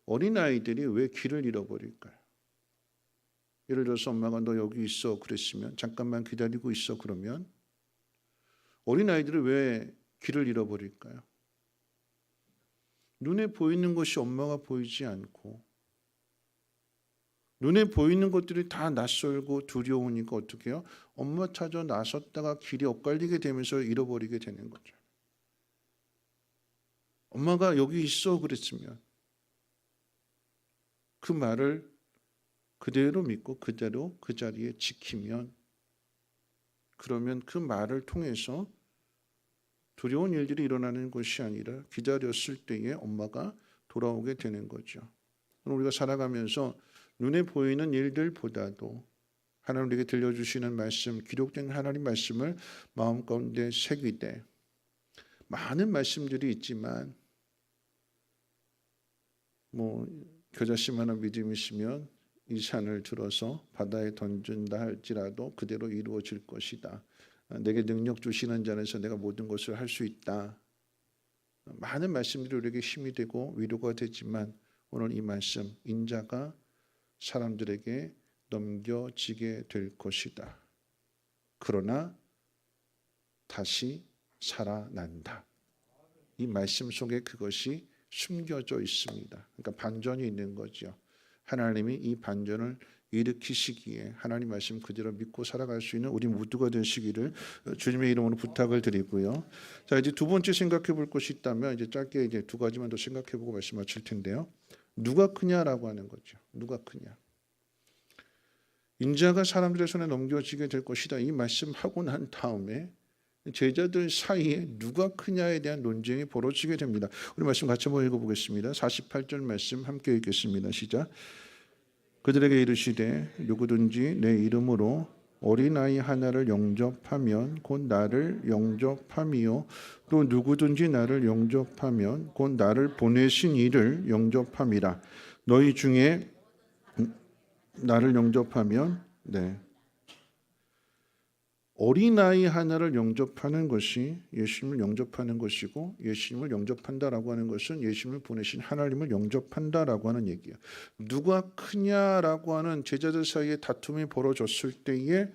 어린아이들이 왜 길을 잃어버릴까요? 예를 들어서 엄마가 너 여기 있어 그랬으면, 잠깐만 기다리고 있어 그러면 어린아이들이 왜 길을 잃어버릴까요? 눈에 보이는 것이 엄마가 보이지 않고 눈에 보이는 것들이 다 낯설고 두려우니까 어떻게 해요? 엄마 찾아 나섰다가 길이 엇갈리게 되면서 잃어버리게 되는 거죠. 엄마가 여기 있어 그랬으면 그 말을 그대로 믿고 그대로 그 자리에 지키면, 그러면 그 말을 통해서 두려운 일들이 일어나는 것이 아니라 기다렸을 때에 엄마가 돌아오게 되는 거죠. 우리가 살아가면서 눈에 보이는 일들보다도 하나님 우리에게 들려주시는 말씀, 기록된 하나님 말씀을 마음 가운데 새기되, 많은 말씀들이 있지만 겨자씨만한 믿음이 있으면 이 산을 들어서 바다에 던진다 할지라도 그대로 이루어질 것이다. 내게 능력 주시는 자에서 내가 모든 것을 할 수 있다. 많은 말씀들이 우리에게 힘이 되고 위로가 되지만, 오늘 이 말씀, 인자가 사람들에게 넘겨지게 될 것이다. 그러나 다시 살아난다. 이 말씀 속에 그것이 숨겨져 있습니다. 그러니까 반전이 있는 거죠. 하나님이 이 반전을 일으키시기에 하나님 말씀 그대로 믿고 살아갈 수 있는 우리 모두가 되시기를 주님의 이름으로 부탁을 드리고요. 자, 이제 두 번째 생각해 볼 것이 있다면 이제 짧게 이제 두 가지만 더 생각해 보고 말씀 마칠 텐데요. 누가 크냐라고 하는 거죠. 누가 크냐. 인자가 사람들의 손에 넘겨지게 될 것이다. 이 말씀하고 난 다음에 제자들 사이에 누가 크냐에 대한 논쟁이 벌어지게 됩니다. 우리 말씀 같이 한번 읽어보겠습니다. 48절 말씀 함께 읽겠습니다. 시작. 그들에게 이르시되 누구든지 내 이름으로 어린아이 하나를 영접하면 곧 나를 영접함이요 또 누구든지 나를 영접하면 곧 나를 보내신 이를 영접함이라. 너희 중에 나를 영접하면 어린아이 하나를 영접하는 것이 예수님을 영접하는 것이고, 예수님을 영접한다라고 하는 것은 예수님을 보내신 하나님을 영접한다라고 하는 얘기예요. 누가 크냐라고 하는 제자들 사이에 다툼이 벌어졌을 때에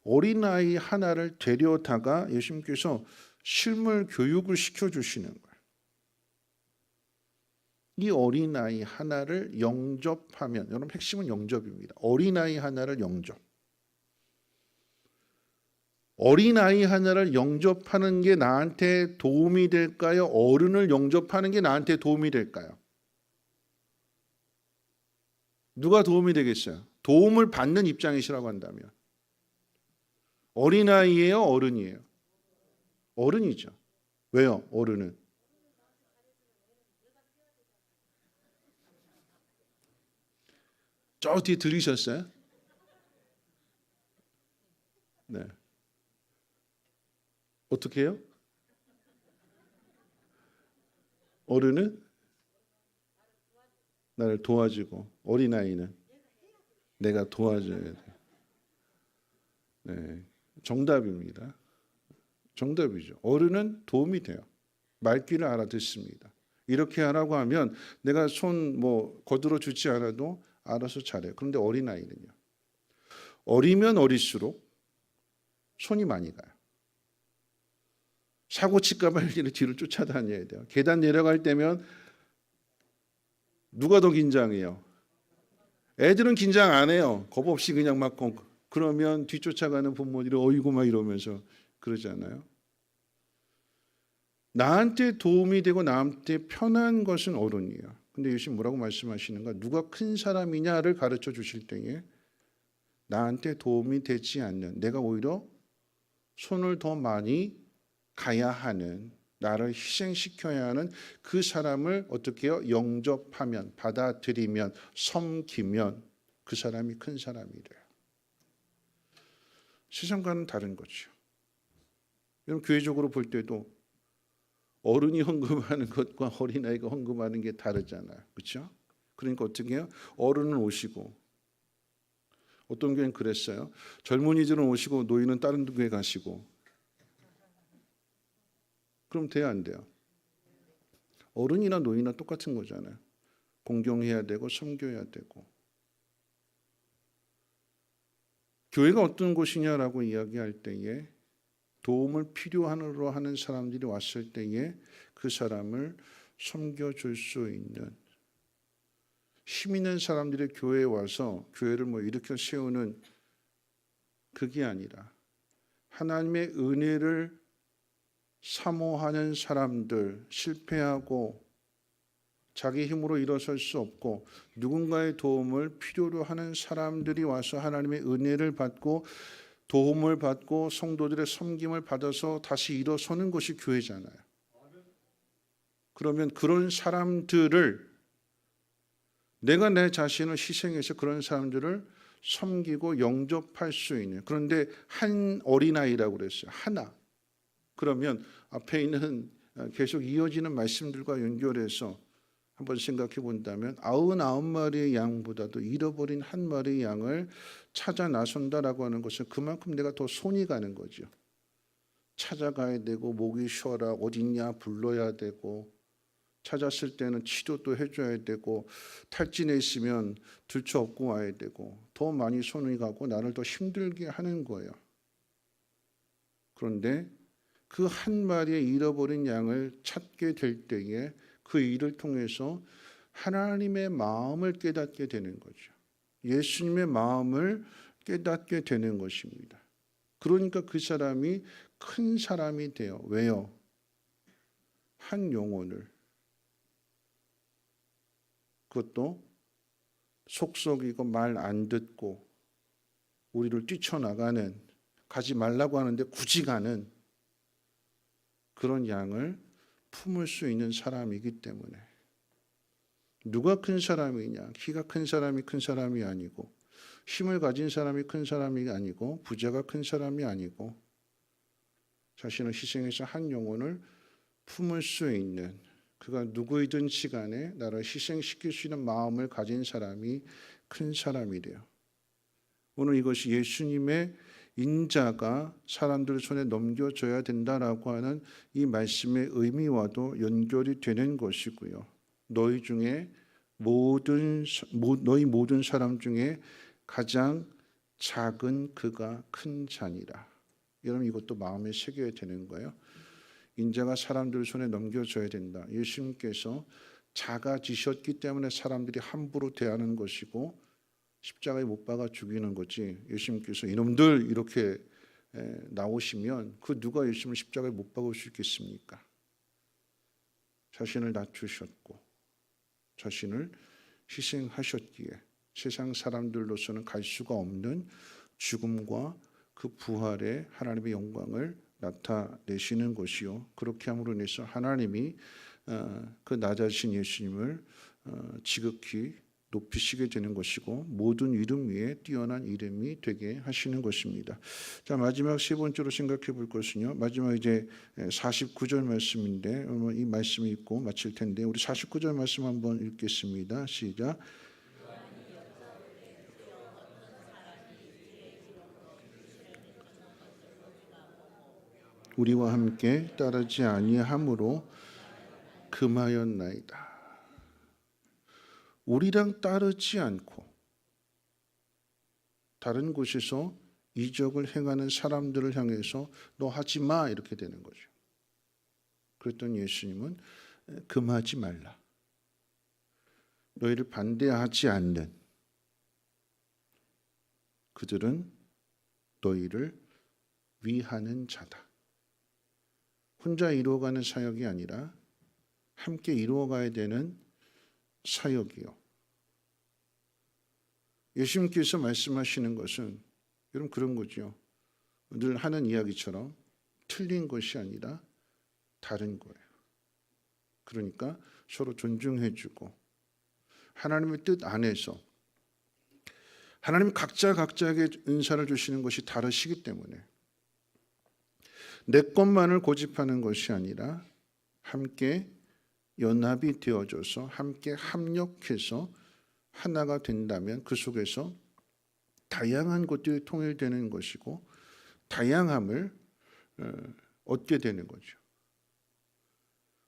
어린아이 하나를 데려다가 예수님께서 실물 교육을 시켜주시는 거예요. 이 어린아이 하나를 영접하면, 여러분 핵심은 영접입니다. 어린아이 하나를 영접. 어린아이 하나를 영접하는 게 나한테 도움이 될까요? 어른을 영접하는 게 나한테 도움이 될까요? 누가 도움이 되겠어요? 도움을 받는 입장이시라고 한다면 어린아이예요? 어른이에요? 어른이죠. 왜요? 어른은 저 뒤에 들으셨어요? 네. 어떻게 해요? 어른은 나를 도와주고 어린아이는 내가 도와줘야 돼. 네, 정답입니다. 정답이죠. 어른은 도움이 돼요. 말귀를 알아듣습니다. 이렇게 하라고 하면 내가 손 거들어 주지 않아도 알아서 잘해요. 그런데 어린아이는요. 어리면 어릴수록 손이 많이 가요. 사고 칠까 봐 뒤를 쫓아다녀야 돼요. 계단 내려갈 때면 누가 더 긴장해요? 애들은 긴장 안 해요. 겁 없이 그냥 막 그러면 뒤쫓아가는 부모들이 어이구 막 이러면서 그러잖아요. 나한테 도움이 되고 나한테 편한 것은 어른이에요. 근데 예수님 뭐라고 말씀하시는가? 누가 큰 사람이냐를 가르쳐 주실 때에 나한테 도움이 되지 않는, 내가 오히려 손을 더 많이 가야 하는, 나를 희생시켜야 하는 그 사람을 어떻게 해요? 영접하면, 받아들이면, 섬기면 그 사람이 큰 사람이 돼요. 세상과는 다른 거죠. 여러분 교회적으로 볼 때도 어른이 헌금하는 것과 어린아이가 헌금하는 게 다르잖아요. 그렇죠? 그러니까 어떻게 해요? 어른은 오시고, 어떤 교회는 그랬어요. 젊은이들은 오시고 노인은 다른 교회 가시고. 그럼 돼야 안 돼요? 어른이나 노인이나 똑같은 거잖아요. 공경해야 되고 섬겨야 되고. 교회가 어떤 곳이냐라고 이야기할 때에 도움을 필요로 하는 사람들이 왔을 때에 그 사람을 섬겨줄 수 있는, 힘 있는 사람들이 교회에 와서 교회를 일으켜 세우는 그게 아니라 하나님의 은혜를 사모하는 사람들, 실패하고 자기 힘으로 일어설 수 없고 누군가의 도움을 필요로 하는 사람들이 와서 하나님의 은혜를 받고 도움을 받고 성도들의 섬김을 받아서 다시 일어서는 것이 교회잖아요. 그러면 그런 사람들을, 내가 내 자신을 희생해서 그런 사람들을 섬기고 영접할 수 있는, 그런데 한 어린아이라고 그랬어요. 하나. 그러면 앞에 있는 계속 이어지는 말씀들과 연결해서 한번 생각해 본다면 99마리의 양보다도 잃어버린 한 마리의 양을 찾아 나선다라고 하는 것은 그만큼 내가 더 손이 가는 거죠. 찾아가야 되고, 목이 쉬어라 어딨냐 불러야 되고, 찾았을 때는 치료도 해줘야 되고, 탈진해 있으면 들쳐업고 와야 되고, 더 많이 손이 가고 나를 더 힘들게 하는 거예요. 그런데 그 한 마리의 잃어버린 양을 찾게 될 때에 그 일을 통해서 하나님의 마음을 깨닫게 되는 거죠. 예수님의 마음을 깨닫게 되는 것입니다. 그러니까 그 사람이 큰 사람이 돼요. 왜요? 한 영혼을, 그것도 속썩이고 말 안 듣고 우리를 뛰쳐나가는, 가지 말라고 하는데 굳이 가는 그런 양을 품을 수 있는 사람이기 때문에. 누가 큰 사람이냐? 키가 큰 사람이 큰 사람이 아니고, 힘을 가진 사람이 큰 사람이 아니고, 부자가 큰 사람이 아니고, 자신을 희생해서 한 영혼을 품을 수 있는, 그가 누구이든지 간에 나를 희생시킬 수 있는 마음을 가진 사람이 큰 사람이래요. 오늘 이것이 예수님의 인자가 사람들 손에 넘겨져야 된다라고 하는 이 말씀의 의미와도 연결이 되는 것이고요. 너희 모든 사람 중에 가장 작은 그가 큰 자니라. 여러분 이것도 마음에 새겨야 되는 거예요. 인자가 사람들 손에 넘겨져야 된다. 예수님께서 작아지셨기 때문에 사람들이 함부로 대하는 것이고 십자가에 못 박아 죽이는 거지. 예수님께서 이놈들 이렇게 나오시면 그 누가 예수님을 십자가에 못 박을 수 있겠습니까? 자신을 낮추셨고 자신을 희생하셨기에 세상 사람들로서는 갈 수가 없는 죽음과 그 부활의 하나님의 영광을 나타내시는 것이요. 그렇게 함으로 인해서 하나님이 그 낮아지신 예수님을 지극히 높이시게 되는 것이고 모든 이름 위에 뛰어난 이름이 되게 하시는 것입니다. 자, 마지막 세 번째로 생각해 볼 것은요. 마지막 이제 49절 말씀인데 이 말씀이 있고 마칠 텐데 우리 49절 말씀 한번 읽겠습니다. 시작. 우리와 함께 따르지 아니함으로 금하였나이다. 우리랑 따르지 않고 다른 곳에서 이적을 행하는 사람들을 향해서 너 하지 마 이렇게 되는 거죠. 그랬더니 예수님은 금하지 말라. 너희를 반대하지 않는 그들은 너희를 위하는 자다. 혼자 이루어가는 사역이 아니라 함께 이루어가야 되는 사역이요. 예수님께서 말씀하시는 것은 여러분 그런 거죠. 늘 하는 이야기처럼 틀린 것이 아니라 다른 거예요. 그러니까 서로 존중해주고 하나님의 뜻 안에서 하나님 각자에게 은사를 주시는 것이 다르시기 때문에 내 것만을 고집하는 것이 아니라 함께 연합이 되어져서 함께 합력해서 하나가 된다면 그 속에서 다양한 것들이 통일되는 것이고 다양함을 얻게 되는 거죠.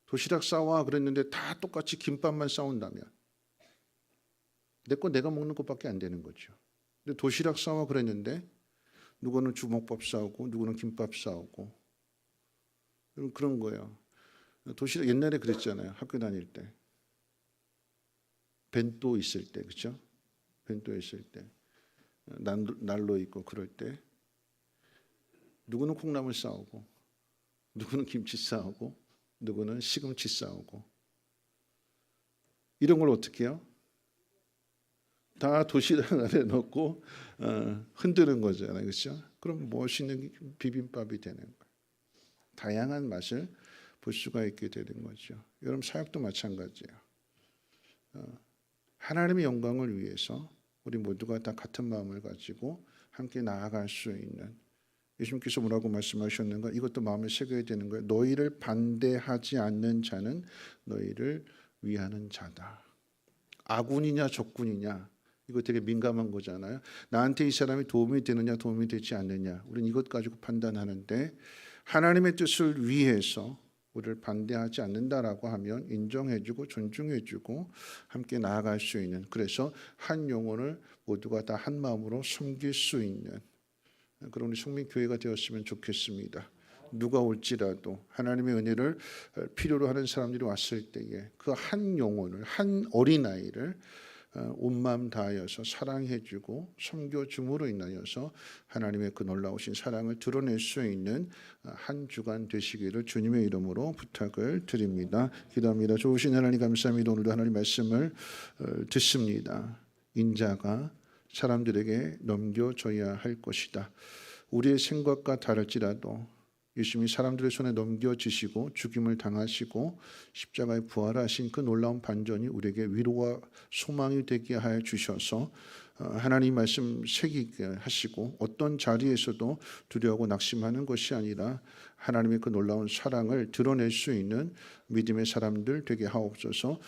도시락 싸와 그랬는데 다 똑같이 김밥만 싸온다면 내 거 내가 먹는 것밖에 안 되는 거죠. 근데 도시락 싸와 그랬는데 누구는 주먹밥 싸오고 누구는 김밥 싸오고 그런 거예요. 도시락 옛날에 그랬잖아요. 학교 다닐 때 벤또 있을 때 그렇죠? 벤또 있을 때 난로 있고 그럴 때 누구는 콩나물 싸오고 누구는 김치 싸오고 누구는 시금치 싸오고 이런 걸 어떻게 해요? 다 도시락 안에 넣고 흔드는 거잖아요. 그렇죠? 그럼 멋있는 비빔밥이 되는 거예요. 다양한 맛을 볼 수가 있게 되는 거죠. 여러분 사역도 마찬가지예요. 하나님의 영광을 위해서 우리 모두가 다 같은 마음을 가지고 함께 나아갈 수 있는 예수님께서 뭐라고 말씀하셨는가? 이것도 마음에 새겨야 되는 거예요. 너희를 반대하지 않는 자는 너희를 위하는 자다. 아군이냐 적군이냐 이거 되게 민감한 거잖아요. 나한테 이 사람이 도움이 되느냐 도움이 되지 않느냐 우리는 이것 가지고 판단하는데 하나님의 뜻을 위해서 우리를 반대하지 않는다라고 하면 인정해주고 존중해주고 함께 나아갈 수 있는 그래서 한 영혼을 모두가 다 한 마음으로 섬길 수 있는 그런 우리 성민교회가 되었으면 좋겠습니다. 누가 올지라도 하나님의 은혜를 필요로 하는 사람들이 왔을 때에 그 한 영혼을, 한 어린아이를 온 마음 다하여서 사랑해주고 섬겨줌으로 인하여서 하나님의 그 놀라우신 사랑을 드러낼 수 있는 한 주간 되시기를 주님의 이름으로 부탁을 드립니다. 기도합니다. 좋으신 하나님 감사합니다. 오늘도 하나님 말씀을 듣습니다. 인자가 사람들에게 넘겨져야 할 것이다. 우리의 생각과 다를지라도 예수님이 사람들의 손에 넘겨지시고 죽임을 당하시고 십자가에 부활하신 그 놀라운 반전이 우리에게 위로와 소망이 되게 하여 주셔서 하나님 말씀 새기게 하시고 어떤 자리에서도 두려워하고 낙심하는 것이 아니라 하나님의 그 놀라운 사랑을 드러낼 수 있는 믿음의 사람들 되게 하옵소서.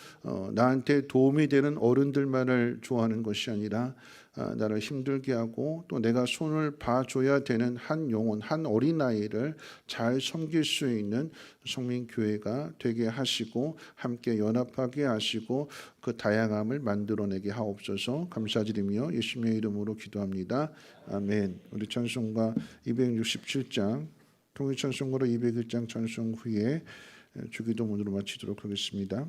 나한테 도움이 되는 어른들만을 좋아하는 것이 아니라 나를 힘들게 하고 또 내가 손을 봐줘야 되는 한 영혼, 한 어린아이를 잘 섬길 수 있는 성민교회가 되게 하시고 함께 연합하게 하시고 그 다양함을 만들어내게 하옵소서. 감사드리며 예수님의 이름으로 기도합니다. 아멘. 우리 찬송가 267장 통일찬송가로 201장 찬송 후에 주기도 문으로 마치도록 하겠습니다.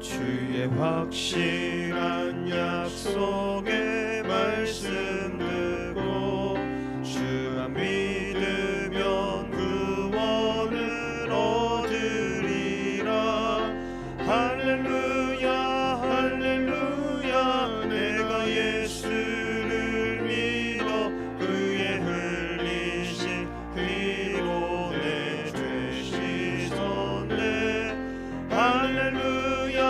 주의 확실한 약속의 말씀 듣고 주만 믿으면 구원을 얻으리라. 할렐루야 할렐루야. 내가 예수를 믿어 그의 흘리신 피로 내 죄 씻었네. 할렐루야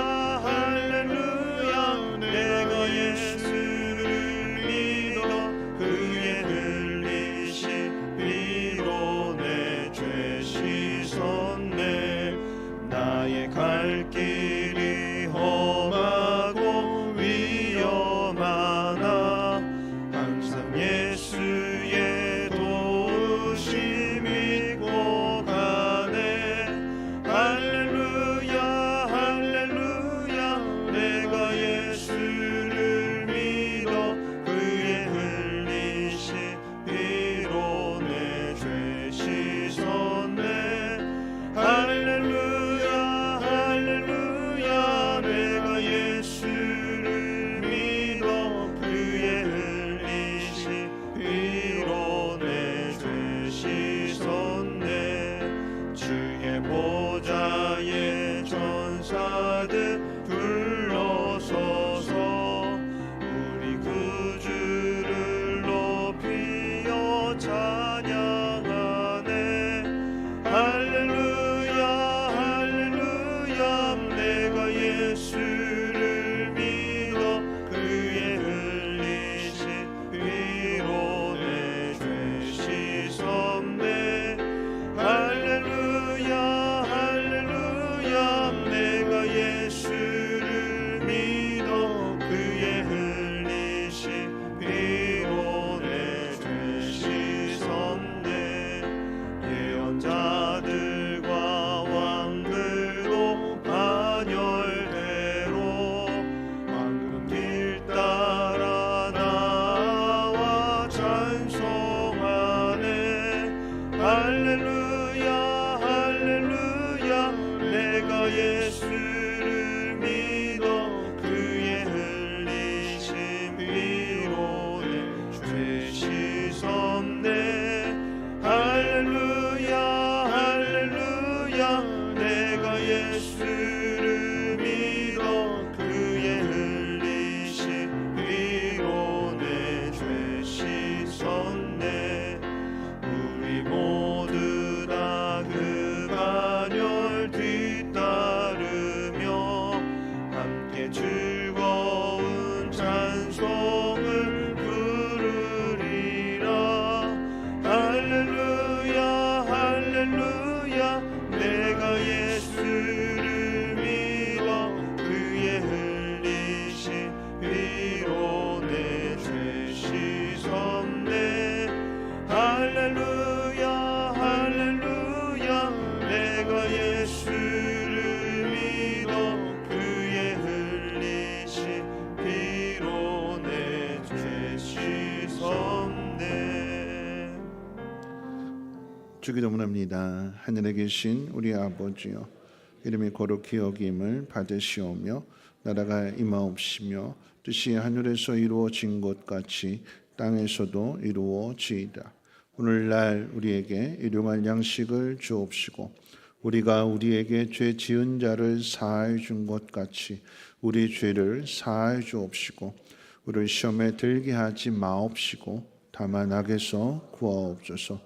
할렐루야. 내가 예수를 믿어 그의 흘리신 피로 내 죄 씻었네. 나의 갈 길이 험하고 위험하나 항상 예수의 도우심 믿고 가네. 할렐루야 할렐루야. 내가 예수를 믿어 그의 흘리신 피로 내 죄 씻었네. 할렐루야 할렐루야. 내가 예수를 믿어 그의 흘리신 피로 내 죄 씻었네. 주의 보좌에 전사들 불러서서 우리 구주를 높이어 찬양하네. 할렐루야 할렐루야. 내가 예수를 믿어 그의 흘리신 피로 내 죄 씻었네. 할렐루야 할렐루야. 내가 예수를 믿어 그의 흘리신 피로 내 죄 씻었네. 예언자들과 왕들도 반열대로 황금 길 따라 나와 찬송하네. 할렐루야 할렐루야. 내가 예수를 믿어 그의 흘리신 피로 내 죄 씻었네. 할렐루야 할렐루야. 내가 예수를 믿어 그의 흘리신 피로 내 죄 씻었네. 우리 모두 다 그 반열 뒤따르며 함께 즐거운 찬송을 부르리라. 할렐루야 할렐루야. 내가 예수를 믿어 그의 흘리신 피로 내 죄 씻었네. 할렐루야 할렐루야. 내가 예수를 믿어 그의 흘리신 피로 주기도문합니다. 하늘에 계신 우리 아버지여, 이름이 거룩히 여김을 받으시오며 나라가 임하옵시며 뜻이 하늘에서 이루어진 것 같이 땅에서도 이루어지이다. 오늘날 우리에게 일용할 양식을 주옵시고 우리가 우리에게 죄 지은 자를 사하여 준 것 같이 우리 죄를 사하여 주옵시고 우리를 시험에 들게 하지 마옵시고 다만 악에서 구하옵소서.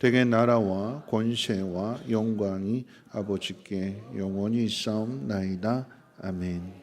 대개 나라와 권세와 영광이 아버지께 영원히 있사옵나이다. 아멘.